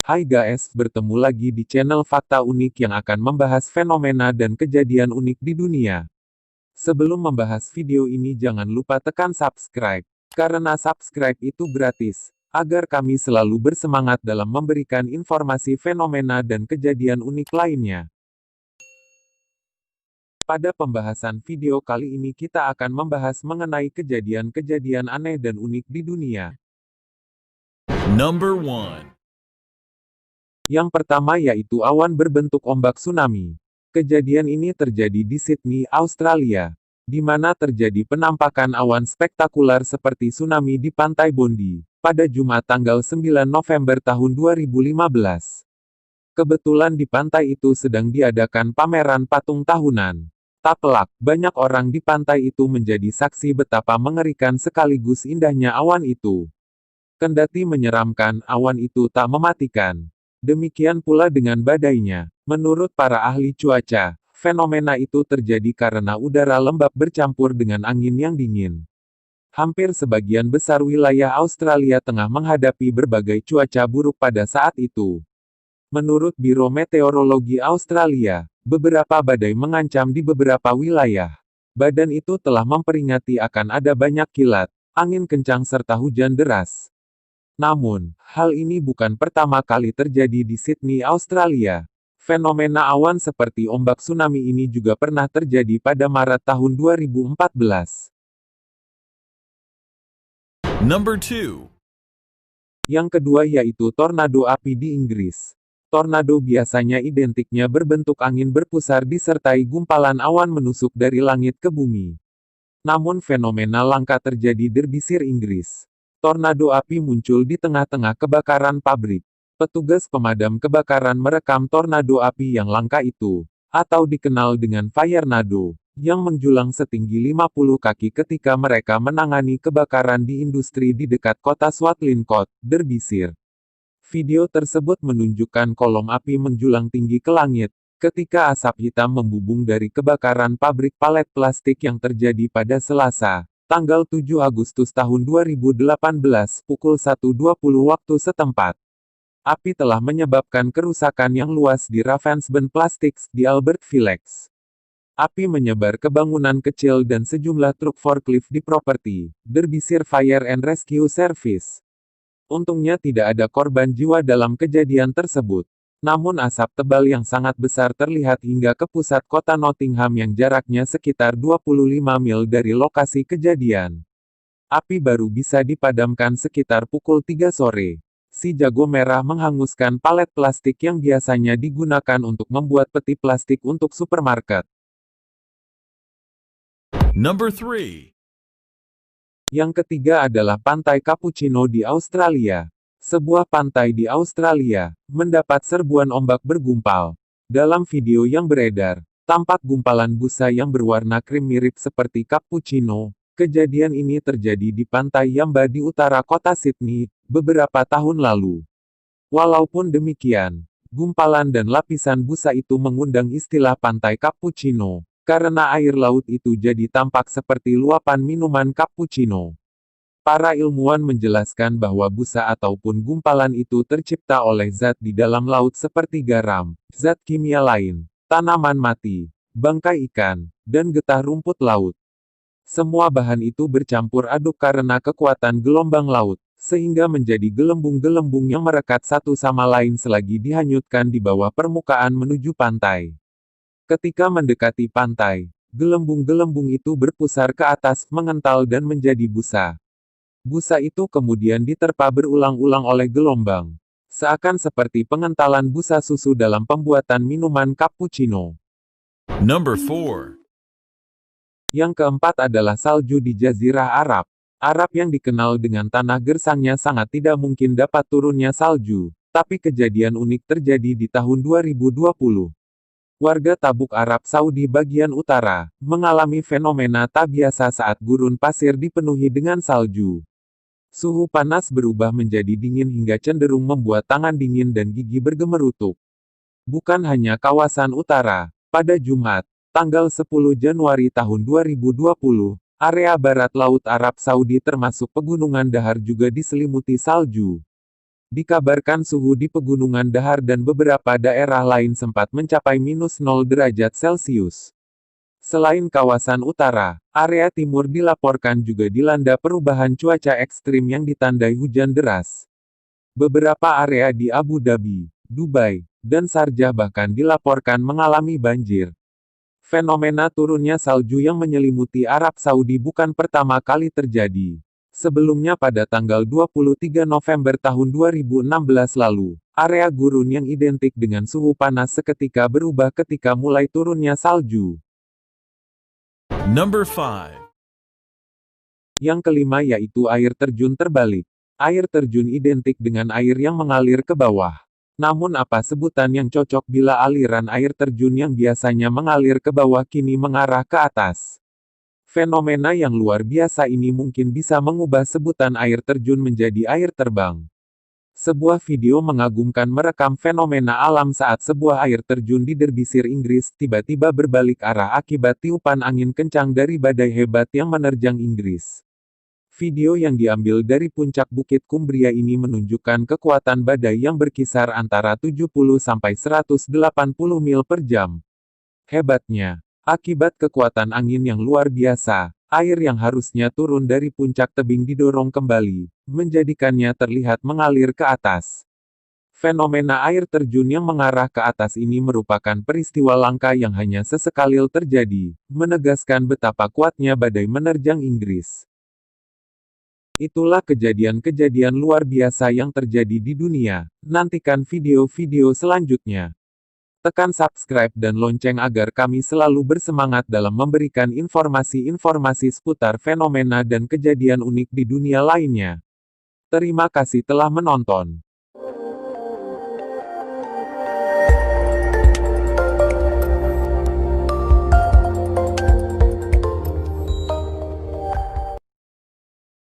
Hai guys, bertemu lagi di channel Fakta Unik yang akan membahas fenomena dan kejadian unik di dunia. Sebelum membahas video ini jangan lupa tekan subscribe, karena subscribe itu gratis, agar kami selalu bersemangat dalam memberikan informasi fenomena dan kejadian unik lainnya. Pada pembahasan video kali ini kita akan membahas mengenai kejadian-kejadian aneh dan unik di dunia. Number 1. Yang pertama yaitu awan berbentuk ombak tsunami. Kejadian ini terjadi di Sydney, Australia, di mana terjadi penampakan awan spektakuler seperti tsunami di pantai Bondi, pada Jumat tanggal 9 November tahun 2015. Kebetulan di pantai itu sedang diadakan pameran patung tahunan. Tak pelak, banyak orang di pantai itu menjadi saksi betapa mengerikan sekaligus indahnya awan itu. Kendati menyeramkan, awan itu tak mematikan. Demikian pula dengan badainya. Menurut para ahli cuaca, fenomena itu terjadi karena udara lembab bercampur dengan angin yang dingin. Hampir sebagian besar wilayah Australia tengah menghadapi berbagai cuaca buruk pada saat itu. Menurut Biro Meteorologi Australia, beberapa badai mengancam di beberapa wilayah. Badan itu telah memperingati akan ada banyak kilat, angin kencang serta hujan deras. Namun, hal ini bukan pertama kali terjadi di Sydney, Australia. Fenomena awan seperti ombak tsunami ini juga pernah terjadi pada Maret tahun 2014. Number 2. Yang kedua yaitu tornado api di Inggris. Tornado biasanya identiknya berbentuk angin berpusar disertai gumpalan awan menusuk dari langit ke bumi. Namun fenomena langka terjadi di Derbyshire, Inggris. Tornado api muncul di tengah-tengah kebakaran pabrik. Petugas pemadam kebakaran merekam tornado api yang langka itu, atau dikenal dengan firenado, yang menjulang setinggi 50 kaki ketika mereka menangani kebakaran di industri di dekat kota Swatlin Court, Derbyshire. Video tersebut menunjukkan kolom api menjulang tinggi ke langit, ketika asap hitam membubung dari kebakaran pabrik palet plastik yang terjadi pada Selasa, tanggal 7 Agustus tahun 2018 pukul 1.20 waktu setempat. Api telah menyebabkan kerusakan yang luas di Ravensbourne Plastics di Albert Village. Api menyebar ke bangunan kecil dan sejumlah truk forklift di properti Derbyshire Fire and Rescue Service. Untungnya tidak ada korban jiwa dalam kejadian tersebut. Namun asap tebal yang sangat besar terlihat hingga ke pusat kota Nottingham yang jaraknya sekitar 25 mil dari lokasi kejadian. Api baru bisa dipadamkan sekitar pukul 3 sore. Si jago merah menghanguskan palet plastik yang biasanya digunakan untuk membuat peti plastik untuk supermarket. Number 3. Yang ketiga adalah Pantai Cappuccino di Australia. Sebuah pantai di Australia mendapat serbuan ombak bergumpal. Dalam video yang beredar, tampak gumpalan busa yang berwarna krim mirip seperti cappuccino. Kejadian ini terjadi di pantai Yamba di utara kota Sydney beberapa tahun lalu. Walaupun demikian, gumpalan dan lapisan busa itu mengundang istilah pantai cappuccino, karena air laut itu jadi tampak seperti luapan minuman cappuccino. Para ilmuwan menjelaskan bahwa busa ataupun gumpalan itu tercipta oleh zat di dalam laut seperti garam, zat kimia lain, tanaman mati, bangkai ikan, dan getah rumput laut. Semua bahan itu bercampur aduk karena kekuatan gelombang laut, sehingga menjadi gelembung-gelembung yang merekat satu sama lain selagi dihanyutkan di bawah permukaan menuju pantai. Ketika mendekati pantai, gelembung-gelembung itu berpusar ke atas, mengental dan menjadi busa. Busa itu kemudian diterpa berulang-ulang oleh gelombang. Seakan seperti pengentalan busa susu dalam pembuatan minuman cappuccino. Number 4. Yang keempat adalah salju di Jazirah Arab. Arab yang dikenal dengan tanah gersangnya sangat tidak mungkin dapat turunnya salju. Tapi kejadian unik terjadi di tahun 2020. Warga Tabuk Arab Saudi bagian utara, mengalami fenomena tak biasa saat gurun pasir dipenuhi dengan salju. Suhu panas berubah menjadi dingin hingga cenderung membuat tangan dingin dan gigi bergemerutuk. Bukan hanya kawasan utara, pada Jumat, Tanggal 10 Januari tahun 2020, area barat Laut Arab Saudi termasuk Pegunungan Dahar juga diselimuti salju. Dikabarkan suhu di Pegunungan Dahar dan beberapa daerah lain sempat mencapai -0 derajat Celcius. Selain kawasan utara, area timur dilaporkan juga dilanda perubahan cuaca ekstrim yang ditandai hujan deras. Beberapa area di Abu Dhabi, Dubai, dan Sharjah bahkan dilaporkan mengalami banjir. Fenomena turunnya salju yang menyelimuti Arab Saudi bukan pertama kali terjadi. Sebelumnya pada tanggal 23 November tahun 2016 lalu, area gurun yang identik dengan suhu panas seketika berubah ketika mulai turunnya salju. Number 5. Yang kelima yaitu air terjun terbalik. Air terjun identik dengan air yang mengalir ke bawah. Namun apa sebutan yang cocok bila aliran air terjun yang biasanya mengalir ke bawah kini mengarah ke atas? Fenomena yang luar biasa ini mungkin bisa mengubah sebutan air terjun menjadi air terbang. Sebuah video mengagumkan merekam fenomena alam saat sebuah air terjun di Derbyshire, Inggris, tiba-tiba berbalik arah akibat tiupan angin kencang dari badai hebat yang menerjang Inggris. Video yang diambil dari puncak Bukit Cumbria ini menunjukkan kekuatan badai yang berkisar antara 70 sampai 180 mil per jam. Hebatnya, akibat kekuatan angin yang luar biasa, air yang harusnya turun dari puncak tebing didorong kembali, menjadikannya terlihat mengalir ke atas. Fenomena air terjun yang mengarah ke atas ini merupakan peristiwa langka yang hanya sesekali terjadi, menegaskan betapa kuatnya badai menerjang Inggris. Itulah kejadian-kejadian luar biasa yang terjadi di dunia. Nantikan video-video selanjutnya. Tekan subscribe dan lonceng agar kami selalu bersemangat dalam memberikan informasi-informasi seputar fenomena dan kejadian unik di dunia lainnya. Terima kasih telah menonton.